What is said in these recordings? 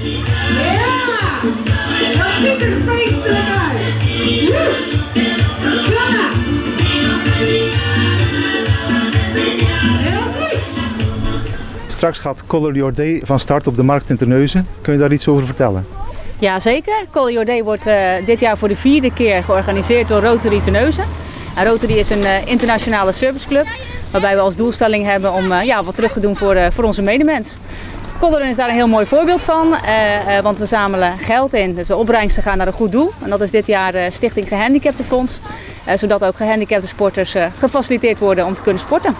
Ja! Dat ziet er feestelijk uit! Klaar! Heel goed! Straks gaat Color Your Day van start op de markt in Terneuzen. Kun je daar iets over vertellen? Ja, zeker. Color Your Day wordt dit jaar voor de 4e keer georganiseerd door Rotary Terneuzen. Rotary is een internationale serviceclub waarbij we als doelstelling hebben om wat terug te doen voor onze medemens. Color is daar een heel mooi voorbeeld van, want we zamelen geld in. Dus de opbrengsten gaan naar een goed doel. En dat is dit jaar Stichting Gehandicaptenfonds, zodat ook gehandicapte sporters gefaciliteerd worden om te kunnen sporten.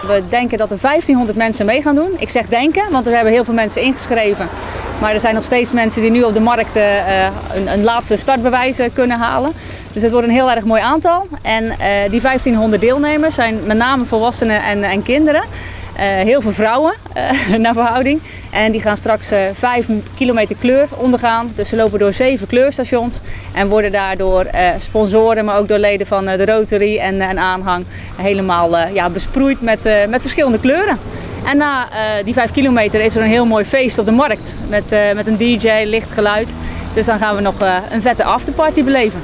We denken dat er 1500 mensen mee gaan doen. Ik zeg denken, want we hebben heel veel mensen ingeschreven. Maar er zijn nog steeds mensen die nu op de markt een laatste startbewijs kunnen halen. Dus het wordt een heel erg mooi aantal. En die 1500 deelnemers zijn met name volwassenen en kinderen. Heel veel vrouwen naar verhouding. En die gaan straks 5 kilometer kleur ondergaan. Dus ze lopen door 7 kleurstations. En worden daardoor sponsoren, maar ook door leden van de Rotary en aanhang helemaal besproeid met verschillende kleuren. En na die 5 kilometer is er een heel mooi feest op de markt. Met een DJ, licht geluid. Dus dan gaan we nog een vette afterparty beleven.